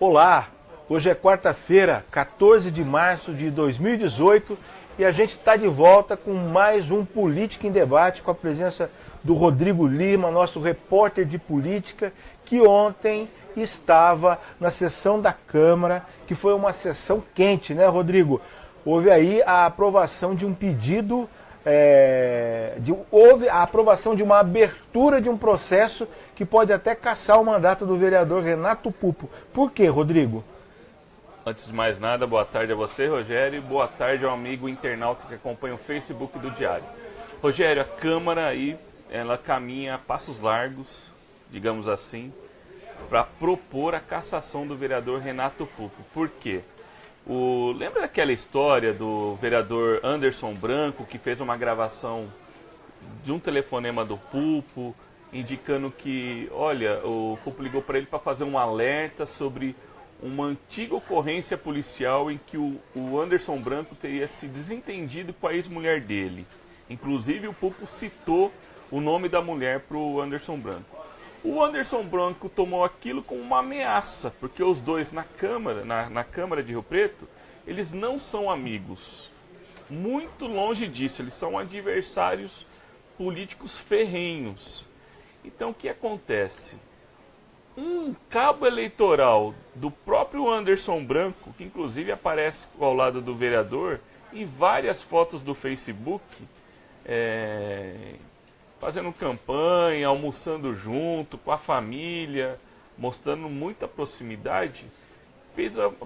Olá, hoje é quarta-feira, 14 de março de 2018 e a gente está de volta com mais um Política em Debate com a presença do Rodrigo Lima, nosso repórter de política, que ontem estava na sessão da Câmara, que foi uma sessão quente, né, Rodrigo? Houve aí a aprovação de um pedido, houve a aprovação de uma abertura de um processo que pode até cassar o mandato do vereador Renato Pupo. Por quê, Rodrigo? Antes de mais nada, boa tarde a você, Rogério, e boa tarde ao amigo internauta que acompanha o Facebook do Diário. Rogério, a Câmara aí, ela caminha a passos largos, digamos assim, para propor a cassação do vereador Renato Pupo. Por quê? Lembra daquela história do vereador Anderson Branco, que fez uma gravação de um telefonema do Pupo, indicando que, olha, o Pupo ligou para ele para fazer um alerta sobre uma antiga ocorrência policial em que o Anderson Branco teria se desentendido com a ex-mulher dele. Inclusive o Pupo citou o nome da mulher para o Anderson Branco. O Anderson Branco tomou aquilo como uma ameaça, porque os dois na Câmara de Rio Preto, eles não são amigos. Muito longe disso, eles são adversários políticos ferrenhos. Então o que acontece? Um cabo eleitoral do próprio Anderson Branco, que inclusive aparece ao lado do vereador, em várias fotos do Facebook, fazendo campanha, almoçando junto, com a família, mostrando muita proximidade,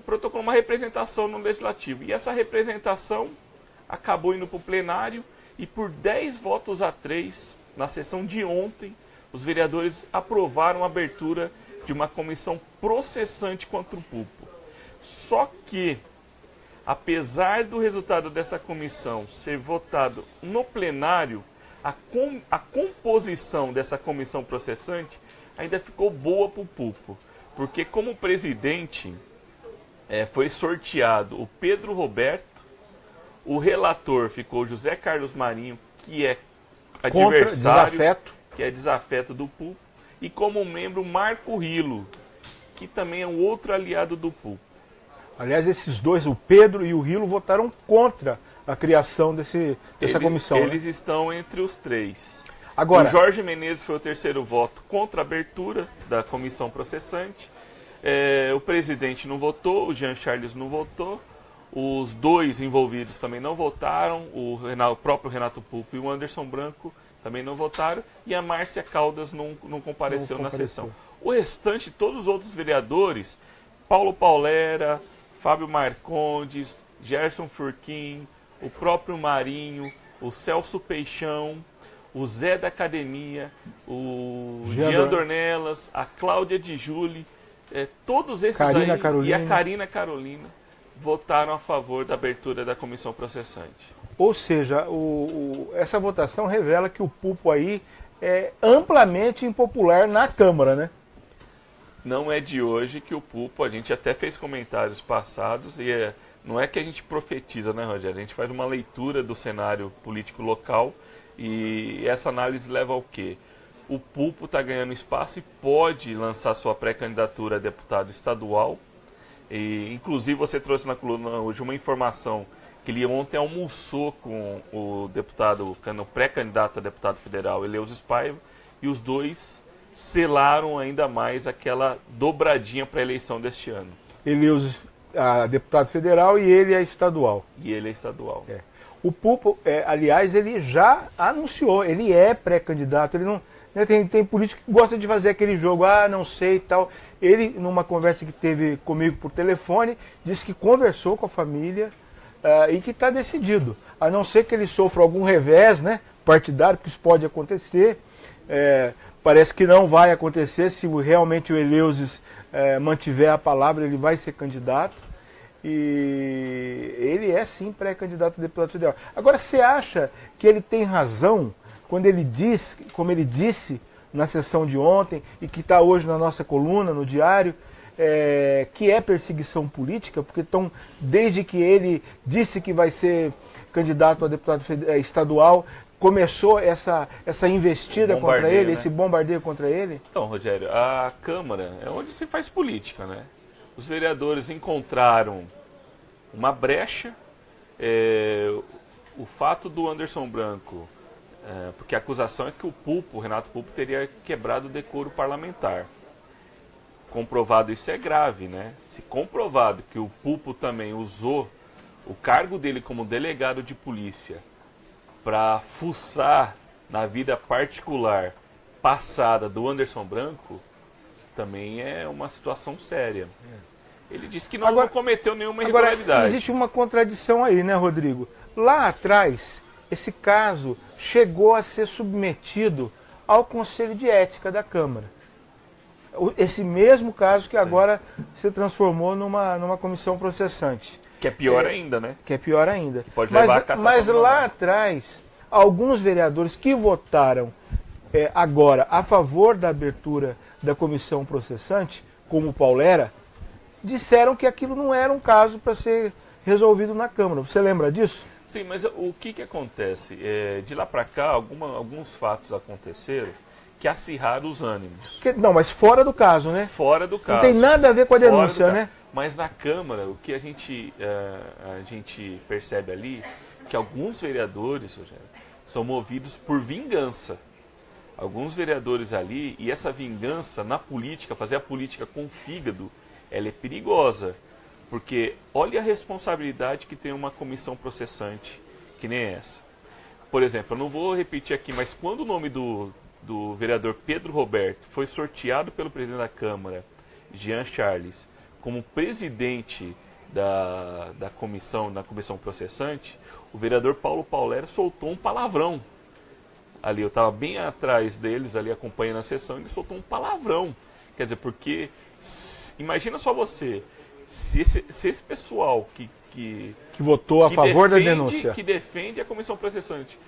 protocolou uma representação no Legislativo. E essa representação acabou indo para o plenário e por 10 votos a 3, na sessão de ontem, os vereadores aprovaram a abertura de uma comissão processante contra o Pupo. Só que, apesar do resultado dessa comissão ser votado no plenário, a composição dessa comissão processante ainda ficou boa para o Pupo. Porque como presidente foi sorteado o Pedro Roberto, o relator ficou José Carlos Marinho, que é adversário, que é desafeto do Pupo, e como membro Marco Rilo, que também é um outro aliado do Pupo. Aliás, esses dois, o Pedro e o Rilo, votaram contra a criação dessa comissão. Eles estão entre os três. Agora, o Jorge Menezes foi o terceiro voto contra a abertura da comissão processante. O presidente não votou, o Jean Charles não votou. Os dois envolvidos também não votaram, o próprio Renato Pupo e o Anderson Branco também não votaram, e a Márcia Caldas não compareceu na sessão. O restante, todos os outros vereadores, Paulo Paulera, Fábio Marcondes, Gerson Furquim, o próprio Marinho, o Celso Peixão, o Zé da Academia, o Jean Dornelas, a Cláudia de Júli, todos esses e a Karina Carolina votaram a favor da abertura da comissão processante. Ou seja, essa votação revela que o Pupo aí é amplamente impopular na Câmara, né? Não é de hoje que o Pupo, a gente até fez comentários passados, e não é que a gente profetiza, né, Rogério? A gente faz uma leitura do cenário político local, e essa análise leva ao quê? O Pupo está ganhando espaço e pode lançar sua pré-candidatura a deputado estadual. E, inclusive, você trouxe na coluna hoje uma informação que ele ontem almoçou com o pré-candidato a deputado federal, Eleusis Paiva, e os dois selaram ainda mais aquela dobradinha para a eleição deste ano. Eleusis, deputado federal, e ele é estadual. E ele é estadual. O Pupo, aliás, ele já anunciou, ele é pré-candidato, ele não... Né, tem político que gosta de fazer aquele jogo, não sei e tal. Ele, numa conversa que teve comigo por telefone, disse que conversou com a família e que está decidido. A não ser que ele sofra algum revés, né, partidário, que isso pode acontecer. Parece que não vai acontecer. Se realmente o Eleusis mantiver a palavra, ele vai ser candidato. E ele é sim pré-candidato a deputado federal. Agora, você acha que ele tem razão quando ele diz, como ele disse na sessão de ontem, e que está hoje na nossa coluna, no Diário, que é perseguição política, porque desde que ele disse que vai ser candidato a deputado estadual, começou essa investida contra ele, né? Esse bombardeio contra ele? Então, Rogério, a Câmara é onde se faz política, né? os vereadores encontraram uma brecha. O fato do Anderson Branco, porque a acusação é que o Renato Pulpo, teria quebrado o decoro parlamentar. Comprovado isso é grave, né? Se comprovado que o Pulpo também usou o cargo dele como delegado de polícia para fuçar na vida particular passada do Anderson Branco, também é uma situação séria. Ele disse que não cometeu nenhuma irregularidade. Agora, existe uma contradição aí, né, Rodrigo? Lá atrás, esse caso chegou a ser submetido ao Conselho de Ética da Câmara. Esse mesmo caso que agora se transformou numa comissão processante. Que é pior ainda, né? Que é pior ainda. Que pode levar a cassação. Mas lá atrás, alguns vereadores que votaram agora a favor da abertura da comissão processante, como o Paulera, disseram que aquilo não era um caso para ser resolvido na Câmara. Você lembra disso? Sim, mas o que acontece? De lá para cá, alguns fatos aconteceram que acirraram os ânimos. Não, mas fora do caso, né? Fora do caso. Não tem nada a ver com a denúncia, né? Mas na Câmara, o que a gente percebe ali, que alguns vereadores, Rogério, são movidos por vingança. Alguns vereadores ali, e essa vingança na política, fazer a política com fígado, ela é perigosa. Porque olha a responsabilidade que tem uma comissão processante, que nem essa. Por exemplo, eu não vou repetir aqui, mas quando o nome do vereador Pedro Roberto foi sorteado pelo presidente da Câmara, Jean Charles, como presidente da comissão processante, o vereador Paulo Paulera soltou um palavrão. Ali, eu estava bem atrás deles, ali acompanhando a sessão, e ele soltou um palavrão. Quer dizer, porque, imagina só você, se esse pessoal que votou a favor da denúncia, que defende a comissão processante,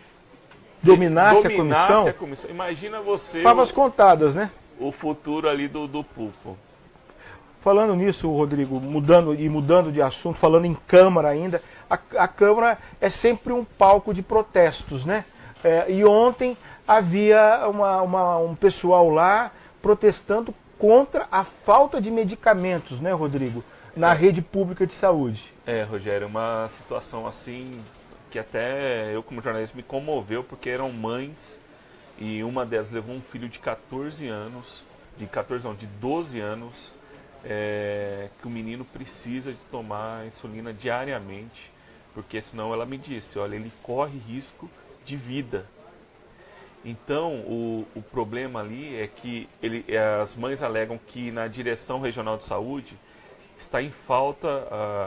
dominasse a comissão, imagina você... Favas contadas, né? O futuro ali do Pulpo. Falando nisso, Rodrigo, mudando de assunto, falando em Câmara ainda, a Câmara é sempre um palco de protestos, né? E ontem havia um pessoal lá protestando contra a falta de medicamentos, né, Rodrigo? Na rede pública de saúde. Rogério, uma situação assim que até eu como jornalista me comoveu, porque eram mães e uma delas levou um filho de 14 anos, de 12 anos, que o menino precisa de tomar insulina diariamente, porque senão ela me disse, olha, ele corre risco de vida. Então, o problema ali é que as mães alegam que na Direção Regional de Saúde está em falta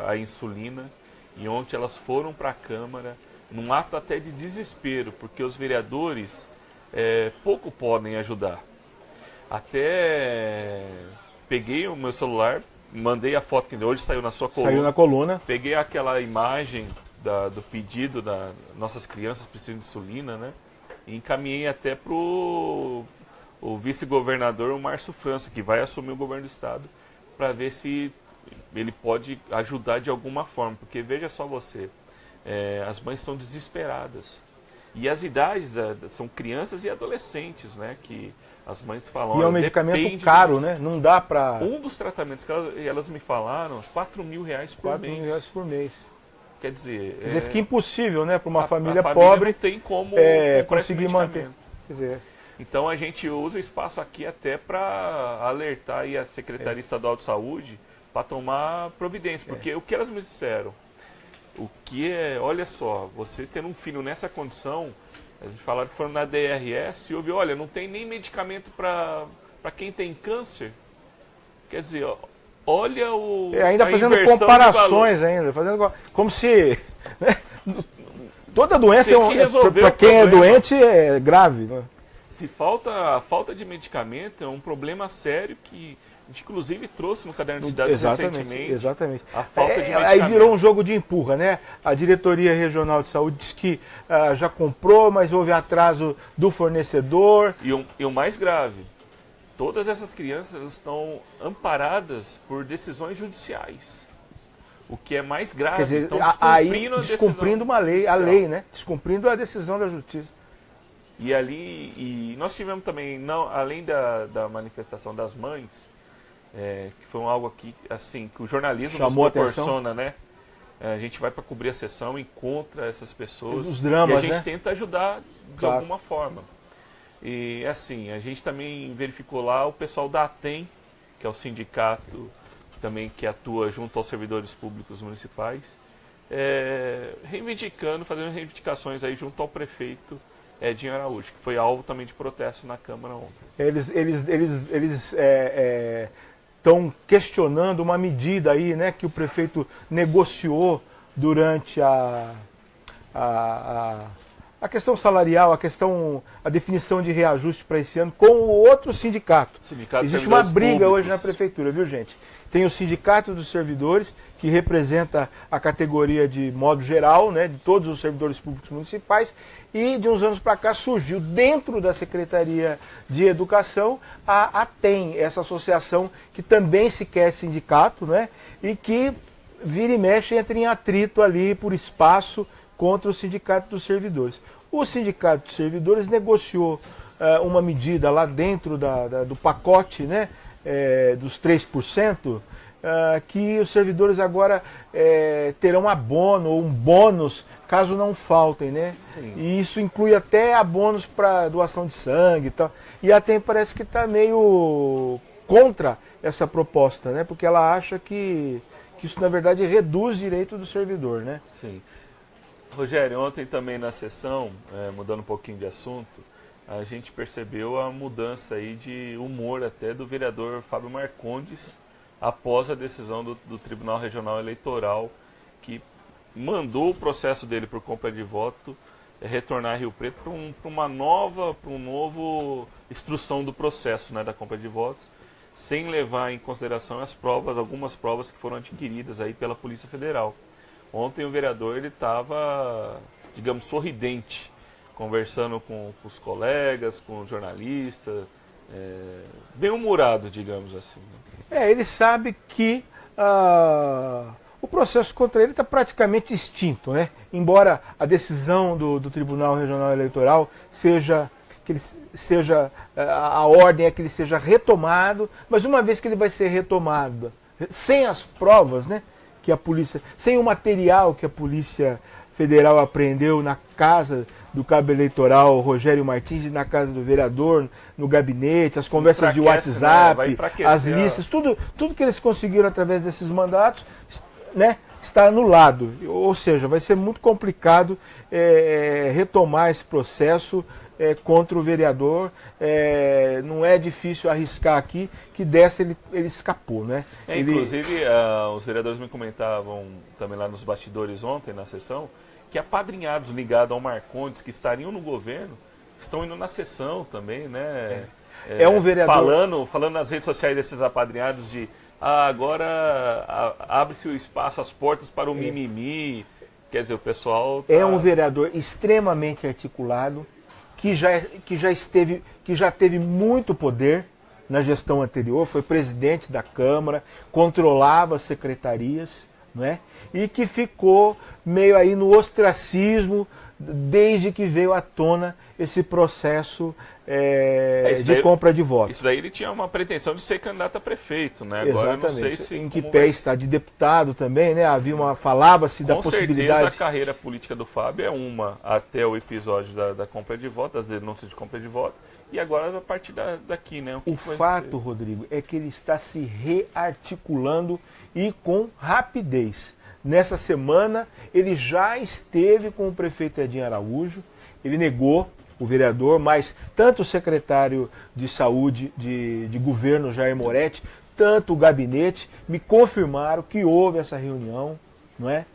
a insulina, e ontem elas foram para a Câmara, num ato até de desespero, porque os vereadores pouco podem ajudar. Até peguei o meu celular, mandei a foto que hoje saiu na sua coluna. Saiu na coluna. Peguei aquela imagem do pedido da nossas crianças precisam de insulina, né? E encaminhei até para o vice-governador, o Márcio França, que vai assumir o governo do estado, para ver se ele pode ajudar de alguma forma. Porque veja só você, as mães estão desesperadas. E as idades são crianças e adolescentes, né? Que as mães falam... E é um medicamento caro, né? Não dá para... Um dos tratamentos que elas me falaram, R$4.000 por mês. R$4.000 por mês. Quer dizer, fica impossível, né, para uma família pobre não tem como conseguir manter. Quer dizer, então a gente usa o espaço aqui até para alertar aí a Secretaria Estadual de Saúde para tomar providência, porque o que elas me disseram, olha só, você tendo um filho nessa condição, a gente falaram que foram na DRS e ouviu, olha, não tem nem medicamento para quem tem câncer. Quer dizer, olha ainda fazendo comparações, como se... Né, toda doença, para quem é doente, é grave. Né? A falta de medicamento é um problema sério que a gente, inclusive, trouxe no Caderno de Cidades recentemente. Exatamente. A falta de medicamento. Aí virou um jogo de empurra, né? A Diretoria Regional de Saúde diz que já comprou, mas houve atraso do fornecedor. E o mais grave, todas essas crianças estão amparadas por decisões judiciais. O que é mais grave. Quer dizer, estão descumprindo uma lei, a lei, né? Descumprindo a decisão da justiça. E nós tivemos também, além da manifestação das mães, que foi algo aqui, assim, que o jornalismo chamou nos proporciona, né? A gente vai para cobrir a sessão, encontra essas pessoas os dramas, e a gente né? tenta ajudar de Claro. alguma forma. E assim, a gente também verificou lá o pessoal da ATEM, que é o sindicato também que atua junto aos servidores públicos municipais, fazendo reivindicações aí junto ao prefeito Edinho Araújo, que foi alvo também de protesto na Câmara ontem. Eles estão questionando uma medida aí, né, que o prefeito negociou durante a questão salarial, a definição de reajuste para esse ano com o outro sindicato. Existe uma briga hoje na prefeitura, viu, gente? Tem o Sindicato dos Servidores, que representa a categoria de modo geral, né, de todos os servidores públicos municipais, e de uns anos para cá surgiu dentro da Secretaria de Educação a ATEM, essa associação que também se quer sindicato, né, e que vira e mexe entra em atrito ali por espaço contra o Sindicato dos Servidores. O Sindicato dos Servidores negociou uma medida lá dentro do pacote, né, dos 3%, que os servidores agora terão abono ou um bônus caso não faltem, né? Sim. E isso inclui até abonos para doação de sangue e tal. E a ATEM parece que está meio contra essa proposta, né? Porque ela acha que isso, na verdade, reduz direito do servidor, né? Sim. Rogério, ontem também na sessão, mudando um pouquinho de assunto, a gente percebeu a mudança aí de humor até do vereador Fábio Marcondes após a decisão do Tribunal Regional Eleitoral, que mandou o processo dele por compra de voto retornar a Rio Preto para uma nova instrução do processo, né, da compra de votos, sem levar em consideração algumas provas que foram adquiridas aí pela Polícia Federal. Ontem o vereador estava, digamos, sorridente, conversando com os colegas, com os jornalistas, bem humorado, digamos assim. Ele sabe que o processo contra ele está praticamente extinto, né? Embora a decisão do Tribunal Regional Eleitoral a ordem é que ele seja retomado, mas uma vez que ele vai ser retomado, sem as provas, né, que a polícia, sem o material que a Polícia Federal apreendeu na casa do cabo eleitoral Rogério Martins e na casa do vereador, no gabinete, as conversas de WhatsApp, né? as listas, tudo que eles conseguiram através desses mandatos, né, está anulado. Ou seja, vai ser muito complicado retomar esse processo contra o vereador. Não é difícil arriscar aqui que dessa ele escapou, né? Inclusive, os vereadores me comentavam também lá nos bastidores ontem, na sessão, que apadrinhados ligados ao Marcondes, que estariam no governo, estão indo na sessão também, né? Um vereador... Falando nas redes sociais desses apadrinhados de agora abre-se o espaço, as portas para o mimimi. Quer dizer, o pessoal... É um vereador extremamente articulado, que já teve muito poder na gestão anterior, foi presidente da Câmara, controlava as secretarias, não é? E que ficou meio aí no ostracismo desde que veio à tona esse processo de compra de votos. Isso daí ele tinha uma pretensão de ser candidato a prefeito, né? Agora Exatamente. Eu não sei se em que pé está de deputado também, né? Falava-se da possibilidade. Com certeza a carreira política do Fábio é uma até o episódio da compra de votos, das denúncias de compra de votos, e agora a partir daqui, né? O fato, Rodrigo, é que ele está se rearticulando e com rapidez. Nessa semana ele já esteve com o prefeito Edinho Araújo, ele negou, o vereador, mas tanto o secretário de saúde de governo, Jair Moretti, tanto o gabinete, me confirmaram que houve essa reunião, não é?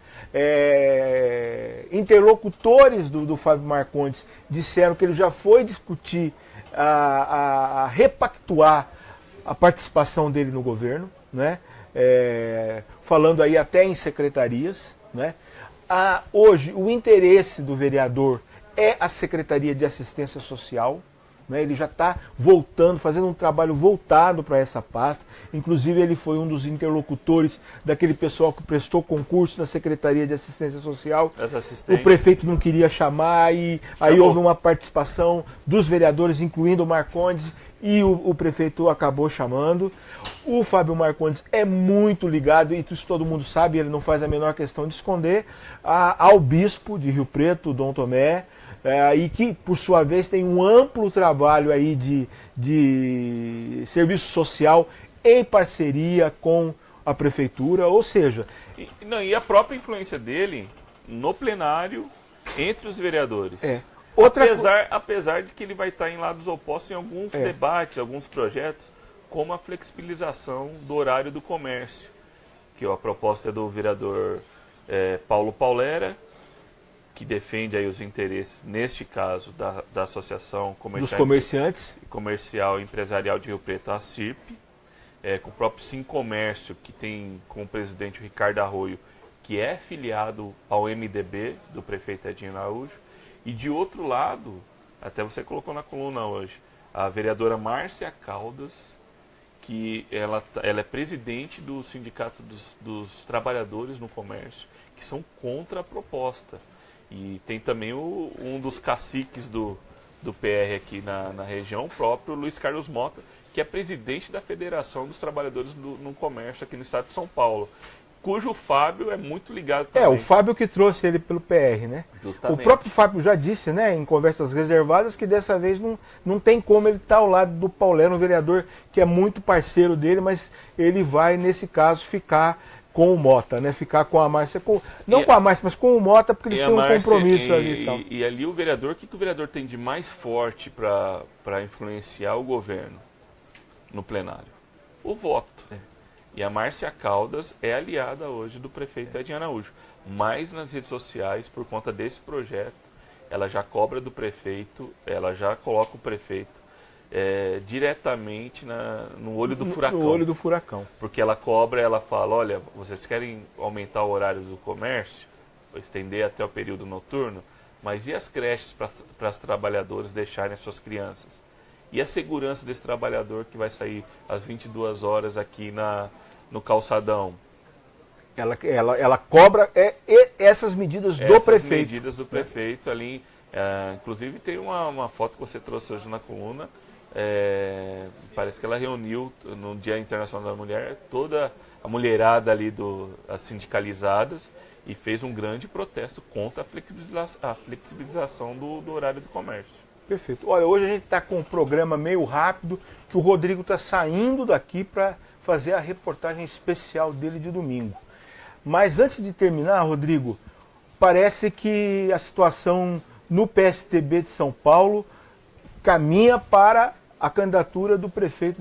Interlocutores do Fábio Marcondes disseram que ele já foi discutir, a repactuar a participação dele no governo, né? Falando aí até em secretarias, né? Hoje, o interesse do vereador é a Secretaria de Assistência Social, né? Ele já está voltando, fazendo um trabalho voltado para essa pasta. Inclusive ele foi um dos interlocutores daquele pessoal que prestou concurso na Secretaria de Assistência Social. O prefeito não queria chamar e aí houve uma participação dos vereadores, incluindo o Marcondes, e o prefeito acabou chamando. O Fábio Marcondes é muito ligado, e isso todo mundo sabe, ele não faz a menor questão de esconder, ao bispo de Rio Preto, Dom Tomé, e que, por sua vez, tem um amplo trabalho aí de serviço social em parceria com a prefeitura, ou seja... E a própria influência dele no plenário, entre os vereadores. Apesar de que ele vai estar em lados opostos em alguns debates, alguns projetos, como a flexibilização do horário do comércio, que a proposta é do vereador Paulo Paulera, que defende aí os interesses, neste caso, da Associação dos Comerciantes Comercial e Empresarial de Rio Preto, a CIRP, com o próprio Sim Comércio, que tem como presidente o Ricardo Arroio, que é filiado ao MDB do prefeito Edinho Araújo, e de outro lado, até você colocou na coluna hoje, a vereadora Márcia Caldas, que ela é presidente do Sindicato dos Trabalhadores no Comércio, que são contra a proposta. E tem também um dos caciques do PR aqui na região, o próprio Luiz Carlos Mota, que é presidente da Federação dos Trabalhadores no Comércio aqui no estado de São Paulo, cujo Fábio é muito ligado também. O Fábio que trouxe ele pelo PR, né? Justamente. O próprio Fábio já disse, né, em conversas reservadas, que dessa vez não tem como ele estar ao lado do Paulero, um vereador que é muito parceiro dele, mas ele vai, nesse caso, ficar com o Mota, né? Ficar com a Márcia, com a Márcia, mas com o Mota, porque eles têm um compromisso ali e tal. E ali o vereador, o que o vereador tem de mais forte para influenciar o governo no plenário? O voto. E a Márcia Caldas é aliada hoje do prefeito Edinho Araújo. Mas nas redes sociais, por conta desse projeto, ela já cobra do prefeito, ela já coloca o prefeito diretamente no olho do furacão. No olho do furacão. Porque ela cobra, ela fala, olha, vocês querem aumentar o horário do comércio, estender até o período noturno, mas e as creches para os trabalhadores deixarem as suas crianças? E a segurança desse trabalhador que vai sair às 22 horas aqui no calçadão? Ela cobra essas medidas do prefeito. Essas medidas do prefeito ali. Inclusive tem uma foto que você trouxe hoje na coluna. Parece que ela reuniu no Dia Internacional da Mulher toda a mulherada ali as sindicalizadas e fez um grande protesto contra a flexibilização do horário do comércio. Perfeito. Olha, hoje a gente está com um programa meio rápido, que o Rodrigo está saindo daqui para fazer a reportagem especial dele de domingo. Mas antes de terminar, Rodrigo, parece que a situação no PSTB de São Paulo caminha para a candidatura do prefeito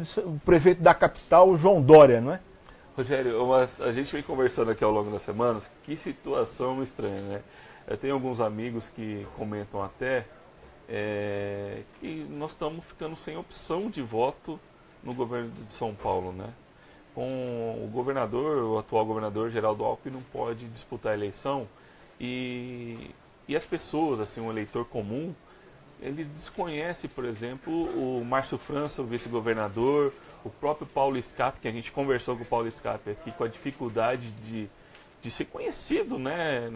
da capital, João Dória, não é? Rogério, a gente vem conversando aqui ao longo das semanas, que situação estranha, né? Eu tenho alguns amigos que comentam até que nós estamos ficando sem opção de voto no governo de São Paulo, né? Com o atual governador Geraldo Alckmin não pode disputar a eleição e as pessoas, assim, um eleitor comum, ele desconhece, por exemplo, o Márcio França, o vice-governador, o próprio Paulo Scaff, que a gente conversou com o Paulo Scaff aqui, com a dificuldade de ser conhecido, né,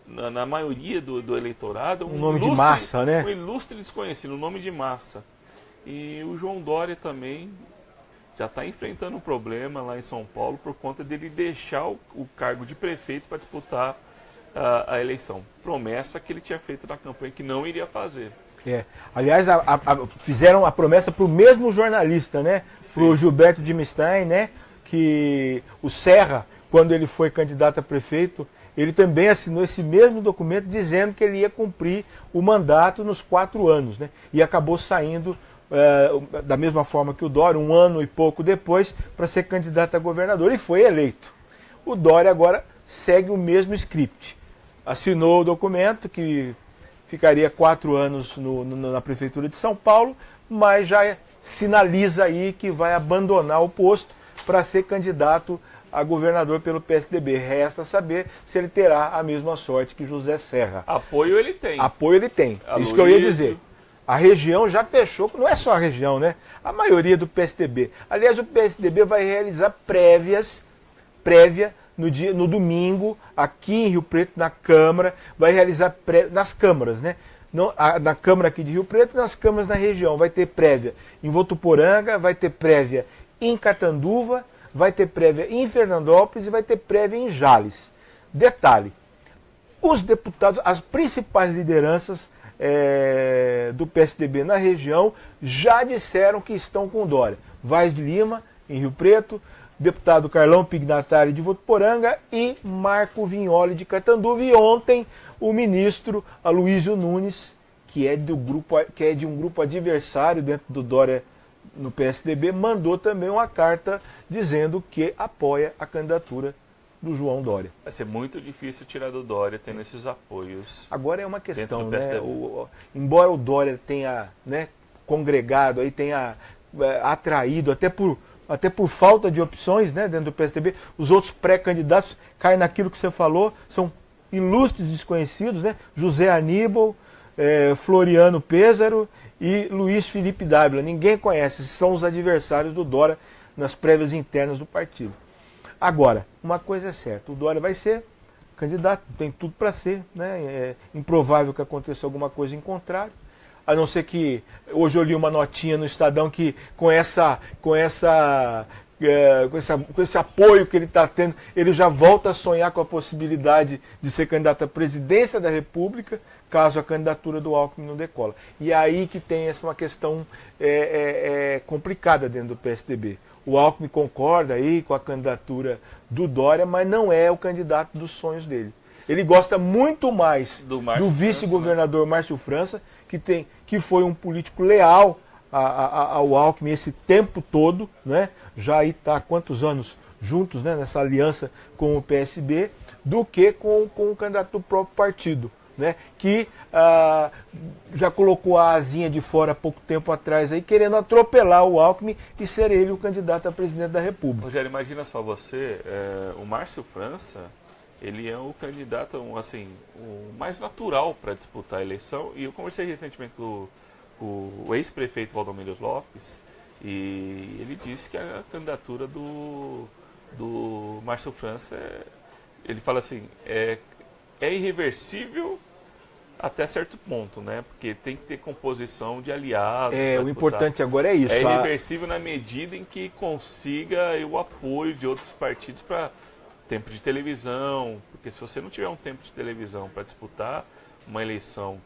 na maioria do eleitorado. Um nome de massa, né? Um ilustre desconhecido, um nome de massa. E o João Dória também já está enfrentando um problema lá em São Paulo por conta dele deixar o cargo de prefeito para disputar a eleição. Promessa que ele tinha feito na campanha que não iria fazer. Aliás, fizeram a promessa para o mesmo jornalista, né? Para o Gilberto Dimstein, né? Que o Serra, quando ele foi candidato a prefeito, ele também assinou esse mesmo documento dizendo que ele ia cumprir o mandato nos 4 anos, né? E acabou saindo da mesma forma que o Dória, 1 ano e pouco depois, para ser candidato a governador, e foi eleito. O Dória agora segue o mesmo script. Assinou o documento que ficaria 4 anos na Prefeitura de São Paulo, mas já sinaliza aí que vai abandonar o posto para ser candidato a governador pelo PSDB. Resta saber se ele terá a mesma sorte que José Serra. Apoio ele tem. Apoio ele tem. Isso que eu ia dizer. A região já fechou, não é só a região, né? A maioria do PSDB. Aliás, o PSDB vai realizar prévia no domingo, aqui em Rio Preto, na Câmara, vai realizar nas câmaras, né? Na Câmara aqui de Rio Preto e nas câmaras na região. Vai ter prévia em Votuporanga, vai ter prévia em Catanduva, vai ter prévia em Fernandópolis e vai ter prévia em Jales. Detalhe, os deputados, as principais lideranças do PSDB na região já disseram que estão com Dória. Vaz de Lima, em Rio Preto, deputado Carlão Pignatari de Votuporanga e Marco Vignoli de Catanduva. E ontem o ministro Aloysio Nunes, que é de um grupo adversário dentro do Dória no PSDB, mandou também uma carta dizendo que apoia a candidatura do João Dória. Vai ser muito difícil tirar do Dória tendo esses apoios. Agora é uma questão, né? Embora o Dória tenha, né, congregado, aí tenha atraído, até por falta de opções, né, dentro do PSDB, os outros pré-candidatos caem naquilo que você falou, são ilustres desconhecidos, né? José Aníbal, Floriano Pêsaro e Luiz Felipe Dávila. Ninguém conhece, são os adversários do Dória nas prévias internas do partido. Agora, uma coisa é certa, o Dória vai ser candidato, tem tudo para ser, né? É improvável que aconteça alguma coisa em contrário, a não ser que, hoje eu li uma notinha no Estadão que com esse apoio que ele está tendo, ele já volta a sonhar com a possibilidade de ser candidato à presidência da República, caso a candidatura do Alckmin não decola. E é aí que tem uma questão complicada dentro do PSDB. O Alckmin concorda aí com a candidatura do Dória, mas não é o candidato dos sonhos dele. Ele gosta muito mais do vice-governador Márcio França, que foi um político leal ao Alckmin esse tempo todo, né? Já aí está há quantos anos juntos, né, nessa aliança com o PSB, do que com o candidato do próprio partido, né, que já colocou a asinha de fora há pouco tempo atrás, aí, querendo atropelar o Alckmin e ser ele o candidato a presidente da República. Rogério, imagina só você, o Márcio França, ele é o candidato, assim, o mais natural para disputar a eleição, e eu conversei recentemente com o ex-prefeito Valdomiro Lopes, e ele disse que a candidatura do Márcio França, ele fala assim, é irreversível até certo ponto, né? Porque tem que ter composição de aliados. O importante agora é isso. É irreversível na medida em que consiga o apoio de outros partidos para tempo de televisão, porque se você não tiver um tempo de televisão para disputar uma eleição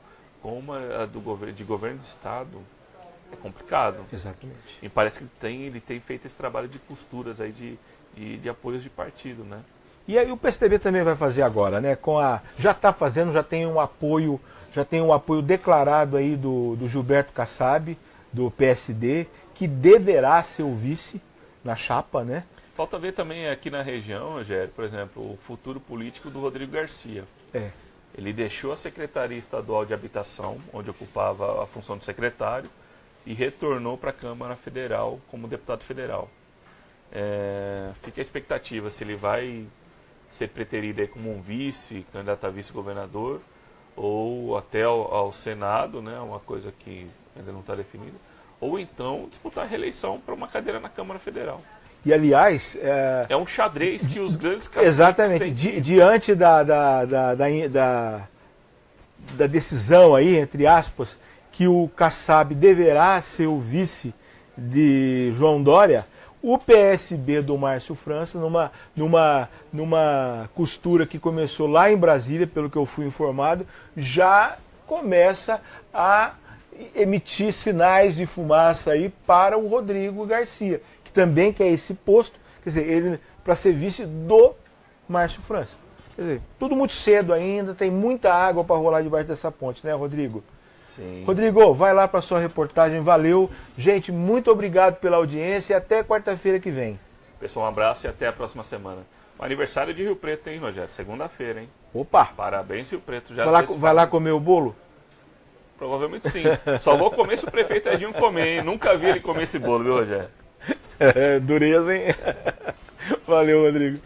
como a de governo de Estado, é complicado. Exatamente. E parece que ele tem feito esse trabalho de costuras aí de apoios de partido, né? E aí o PSDB também vai fazer agora, né? Já está fazendo, já tem um apoio declarado aí do Gilberto Kassab, do PSD, que deverá ser o vice na chapa, né? Falta ver também aqui na região, Rogério, por exemplo, o futuro político do Rodrigo Garcia. Ele deixou a Secretaria Estadual de Habitação, onde ocupava a função de secretário, e retornou para a Câmara Federal como deputado federal. Fica a expectativa se ele vai ser preterido aí como um vice, candidato a vice-governador, ou até ao Senado, né, uma coisa que ainda não está definida, ou então disputar a reeleição para uma cadeira na Câmara Federal. E, aliás... É um xadrez que os grandes caciques exatamente. Diante da decisão aí, entre aspas, que o Kassab deverá ser o vice de João Dória, o PSB do Márcio França, numa costura que começou lá em Brasília, pelo que eu fui informado, já começa a emitir sinais de fumaça aí para o Rodrigo Garcia, que também quer esse posto, quer dizer, ele para ser vice do Márcio França. Quer dizer, tudo muito cedo ainda, tem muita água para rolar debaixo dessa ponte, né, Rodrigo? Sim. Rodrigo, vai lá para sua reportagem, valeu. Gente, muito obrigado pela audiência e até quarta-feira que vem. Pessoal, um abraço e até a próxima semana. O aniversário de Rio Preto, hein, Rogério? Segunda-feira, hein? Opa! Parabéns, Rio Preto. Vai lá comer o bolo? Provavelmente sim. Só vou comer se o prefeito Edinho comer, hein? Nunca vi ele comer esse bolo, viu, Rogério? Dureza, hein? Valeu, Rodrigo.